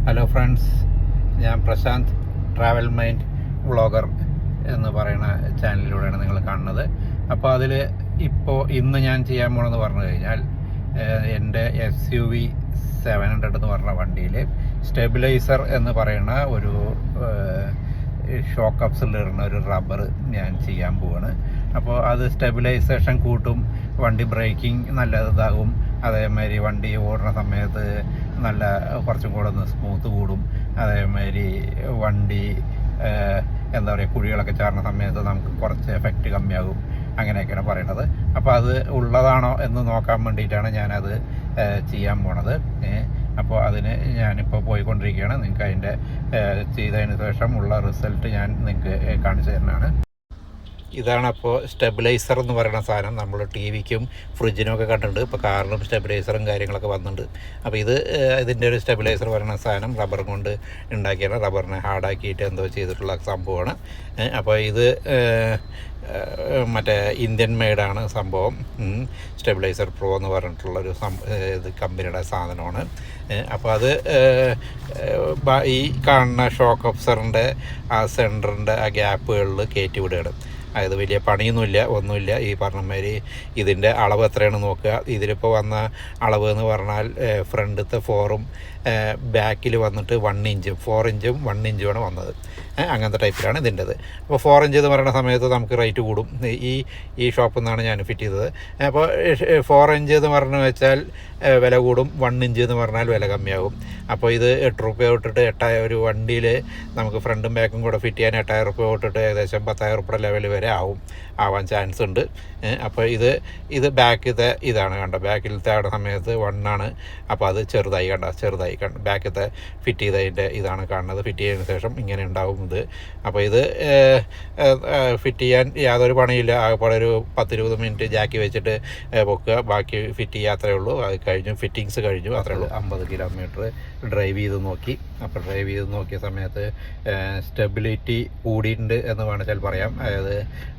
Hello friends, ഞാൻ Prashant, travel mind vlogger എന്ന് പറയുന്ന ചാനലിലൂടെയാണ് നിങ്ങൾ കാണുന്നത്. അപ്പോൾ അതിൽ ഇന്ന് ഞാൻ ചെയ്യാൻ പോകണമെന്ന് പറഞ്ഞു കഴിഞ്ഞാൽ, എൻ്റെ SUV 700 എന്ന് പറഞ്ഞ വണ്ടിയിൽ സ്റ്റെബിലൈസർ എന്ന് പറയുന്ന ഒരു ഷോക്ക് അബ്സറിലിടുന്ന ഒരു റബ്ബർ ഞാൻ ചെയ്യാൻ പോവാണ്. അപ്പോൾ അത് സ്റ്റെബിലൈസേഷൻ കൂട്ടും, വണ്ടി ബ്രേക്കിംഗ് നല്ല ഇതാകും, അതേമാതിരി വണ്ടി ഓടുന്ന സമയത്ത് നല്ല കുറച്ചും കൂടെ ഒന്ന് സ്മൂത്ത് കൂടും, അതേമാതിരി വണ്ടി എന്താ പറയുക, കുഴികളൊക്കെ ചാടുന്ന സമയത്ത് നമുക്ക് കുറച്ച് എഫക്റ്റ് കമ്മിയാകും, അങ്ങനെയൊക്കെയാണ് പറയുന്നത്. അപ്പോൾ അത് ഉള്ളതാണോ എന്ന് നോക്കാൻ വേണ്ടിയിട്ടാണ് ഞാനത് ചെയ്യാൻ പോണത്. അപ്പോൾ അതിന് ഞാനിപ്പോൾ പോയിക്കൊണ്ടിരിക്കുകയാണ്. നിങ്ങൾക്ക് അതിൻ്റെ ചെയ്തതിന് ശേഷം ഉള്ള റിസൾട്ട് ഞാൻ നിങ്ങൾക്ക് കാണിച്ചു തരുന്നതാണ്. ഇതാണ് അപ്പോൾ സ്റ്റെബിലൈസർ എന്ന് പറയുന്ന സാധനം. നമ്മൾ TV-ക്കും ഫ്രിഡ്ജിനും ഒക്കെ കണ്ടിട്ടുണ്ട്. ഇപ്പോൾ കാറിനും സ്റ്റെബിലൈസറും കാര്യങ്ങളൊക്കെ വന്നിട്ടുണ്ട്. അപ്പോൾ ഇതിൻ്റെ ഒരു സ്റ്റെബിലൈസർ പറയുന്ന സാധനം റബ്ബർ കൊണ്ട് ഉണ്ടാക്കിയാണ്. റബ്ബറിനെ ഹാർഡാക്കിയിട്ട് എന്തോ ചെയ്തിട്ടുള്ള സംഭവമാണ്. അപ്പോൾ ഇത് മറ്റേ ഇന്ത്യൻ മെയ്ഡാണ് സംഭവം. സ്റ്റെബിലൈസർ പ്രോ എന്ന് പറഞ്ഞിട്ടുള്ളൊരു ഇത് കമ്പനിയുടെ സാധനമാണ്. അപ്പോൾ അത് ഈ കാണുന്ന ഷോക്ക് അബ്സറിൻ്റെ ആ സെൻറ്ററിൻ്റെ ആ ഗ്യാപ്പുകളിൽ കയറ്റി വിടുകയാണ്. അതായത് വലിയ പണിയൊന്നുമില്ല, ഒന്നുമില്ല. ഈ പറഞ്ഞ മാതിരി ഇതിൻ്റെ അളവ് എത്രയാണ് നോക്കുക. ഇതിലിപ്പോൾ വന്ന അളവ് എന്ന് പറഞ്ഞാൽ ഫ്രണ്ടത്തെ 4ഉം ബാക്കിൽ വന്നിട്ട് 1 ഇഞ്ചും 4 ഇഞ്ചും 1 ഇഞ്ചുമാണ് വന്നത്. അങ്ങനത്തെ ടൈപ്പിലാണ് ഇതിൻ്റെത്. അപ്പോൾ 4 ഇഞ്ച് എന്ന് പറയുന്ന സമയത്ത് നമുക്ക് റേറ്റ് കൂടും. ഈ ഷോപ്പിൽ നിന്നാണ് ഞാൻ ഫിറ്റ് ചെയ്തത്. അപ്പോൾ 4 ഇഞ്ച് എന്ന് പറഞ്ഞു വെച്ചാൽ വില കൂടും, 1 ഇഞ്ച് എന്ന് പറഞ്ഞാൽ വില കമ്മിയാകും. അപ്പോൾ ഇത് 8 രൂപ തൊട്ടിട്ട് 8,000 ഒരു വണ്ടിയിൽ നമുക്ക് ഫ്രണ്ടും ബാക്കും കൂടെ ഫിറ്റ് ചെയ്യാൻ 8,000 രൂപ തൊട്ടിട്ട് ഏകദേശം 10,000 രൂപ ലെവൽ വരെ ആവാൻ ചാൻസ് ഉണ്ട്. അപ്പോൾ ഇത് ബാക്കിലത്തെ ഇതാണ് കണ്ട, ബാക്കിലത്തെ ആടുന്ന സമയത്ത് 1 ആണ്. അപ്പോൾ അത് ചെറുതായി കണ്ട ബാക്കിലത്തെ ഫിറ്റ് ചെയ്തതിൻ്റെ ഇതാണ് കാണുന്നത്. ഫിറ്റ് ചെയ്തതിന് ശേഷം ഇങ്ങനെ ഉണ്ടാവും ഇത്. അപ്പോൾ ഇത് ഫിറ്റ് ചെയ്യാൻ യാതൊരു പണിയില്ല. ആകെപ്പാടെ ഒരു 10-20 മിനിറ്റ് ജാക്കി വെച്ചിട്ട് പൊക്കുക, ബാക്കി ഫിറ്റ് ചെയ്യുക, അത്രയേ ഉള്ളൂ. അത് കഴിഞ്ഞു, ഫിറ്റിങ്സ് കഴിഞ്ഞു, അത്രയേ ഉള്ളൂ. 50 കിലോമീറ്റർ ഡ്രൈവ് ചെയ്ത് നോക്കി. അപ്പോൾ ഡ്രൈവ് ചെയ്ത് നോക്കിയ സമയത്ത് സ്റ്റെബിലിറ്റി കൂടിയിട്ടുണ്ട് എന്ന് വേണമെങ്കിൽ പറയാം. അതായത്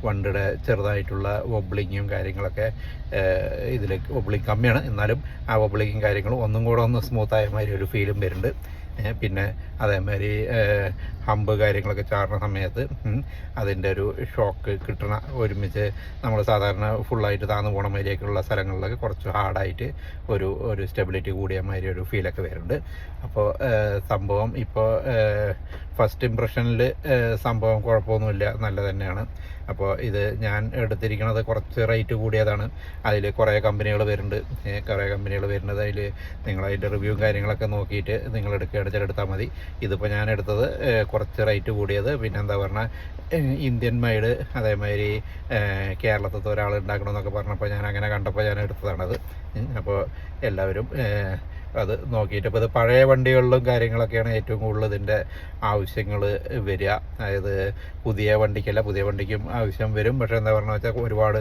വണ്ടിയുടെ ചെറുതായിട്ടുള്ള വൊബ്ലിങ്ങും കാര്യങ്ങളൊക്കെ ഇതിൽ വൊബ്ലിങ് കമ്മിയാണ്, എന്നാലും ആ വൊബ്ലിങ്ങും കാര്യങ്ങളും ഒന്നും കൂടെ ഒന്ന് സ്മൂത്തായ മാതിരി ഒരു ഫീലും വരുന്നുണ്ട്. പിന്നെ അതേമാതിരി ഹമ്പ് കാര്യങ്ങളൊക്കെ ചാടുന്ന സമയത്ത് അതിൻ്റെ ഒരു ഷോക്ക് കിട്ടണ ഒരുമിച്ച് നമ്മൾ സാധാരണ ഫുള്ളായിട്ട് താന്നു പോണ മാതിരിയൊക്കെയുള്ള സ്ഥലങ്ങളിലൊക്കെ കുറച്ച് ഹാർഡായിട്ട് ഒരു സ്റ്റെബിലിറ്റി കൂടിയ മാതിരി ഒരു ഫീലൊക്കെ വരുന്നുണ്ട്. അപ്പോൾ സംഭവം ഇപ്പോൾ ഫസ്റ്റ് ഇംപ്രഷനിൽ സംഭവം കുഴപ്പമൊന്നുമില്ല, നല്ല തന്നെയാണ്. അപ്പോൾ ഇത് ഞാൻ എടുത്തിരിക്കുന്നത് കുറച്ച് റേറ്റ് കൂടിയതാണ്. അതിൽ കുറേ കമ്പനികൾ വരുന്നത്. അതിൽ നിങ്ങളതിൻ്റെ റിവ്യൂവും കാര്യങ്ങളൊക്കെ നോക്കിയിട്ട് നിങ്ങൾ എടുത്താൽ മതി. ഇതിപ്പോൾ ഞാൻ എടുത്തത് കുറച്ച് റേറ്റ് കൂടിയത്, പിന്നെ എന്താ പറഞ്ഞാൽ ഇന്ത്യൻ മെയ്ഡ്, അതേമാതിരി കേരളത്തിലത്തെ ഒരാൾ ഉണ്ടാക്കണമെന്നൊക്കെ പറഞ്ഞപ്പോൾ ഞാൻ അങ്ങനെ കണ്ടപ്പോൾ ഞാൻ എടുത്തതാണത്. അപ്പോൾ എല്ലാവരും അത് നോക്കിയിട്ട്, ഇപ്പോൾ ഇത് പഴയ വണ്ടികളിലും കാര്യങ്ങളൊക്കെയാണ് ഏറ്റവും കൂടുതൽ ഇതിൻ്റെ ആവശ്യങ്ങൾ വരിക. അതായത് പുതിയ വണ്ടിക്കും ആവശ്യം വരും. പക്ഷേ എന്താ പറഞ്ഞാൽ വെച്ചാൽ ഒരുപാട്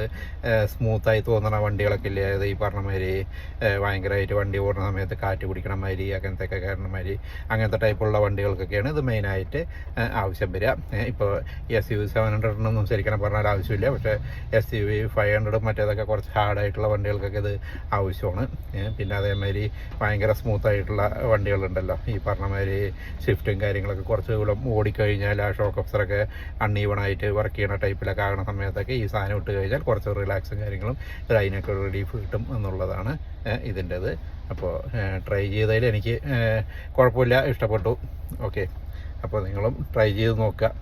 സ്മൂത്തായി തോന്നുന്ന വണ്ടികളൊക്കെ ഇല്ലേ, അതായത് ഈ പറഞ്ഞ മാതിരി ഭയങ്കരമായിട്ട് വണ്ടി ഓടുന്ന സമയത്ത് കാറ്റ് പിടിക്കണ മാതിരി, അങ്ങനത്തെയൊക്കെ കാരണം മാതിരി, അങ്ങനത്തെ ടൈപ്പുള്ള വണ്ടികൾക്കൊക്കെയാണ് ഇത് മെയിനായിട്ട് ആവശ്യം വരിക. ഇപ്പോൾ SUV 700 ശരിക്കും പറഞ്ഞാൽ ആവശ്യമില്ല. പക്ഷേ SUV 500 മറ്റേതൊക്കെ കുറച്ച് ഹാർഡായിട്ടുള്ള വണ്ടികൾക്കൊക്കെ ഇത് ആവശ്യമാണ്. പിന്നെ അതേമാതിരി ഭയങ്കര സ്മൂത്തായിട്ടുള്ള വണ്ടികളുണ്ടല്ലോ, ഈ പറഞ്ഞ മാതിരി ഷിഫ്റ്റും കാര്യങ്ങളൊക്കെ കുറച്ച് കൂടെ ഓടിക്കഴിഞ്ഞാൽ ആ ഷോക്ക് അബ്സറൊക്കെ അൺഈവണായിട്ട് വർക്ക് ചെയ്യുന്ന ടൈപ്പിലൊക്കെ ആകുന്ന സമയത്തൊക്കെ ഈ സാധനം ഇട്ട് കഴിഞ്ഞാൽ കുറച്ച് റിലാക്സും കാര്യങ്ങളും അതിനൊക്കെ റിലീഫ് കിട്ടും എന്നുള്ളതാണ് ഇതിൻ്റെത്. അപ്പോൾ ട്രൈ ചെയ്തതിൽ എനിക്ക് കുഴപ്പമില്ല, ഇഷ്ടപ്പെട്ടു. ഓക്കെ, അപ്പോൾ നിങ്ങളും ട്രൈ ചെയ്ത് നോക്കുക.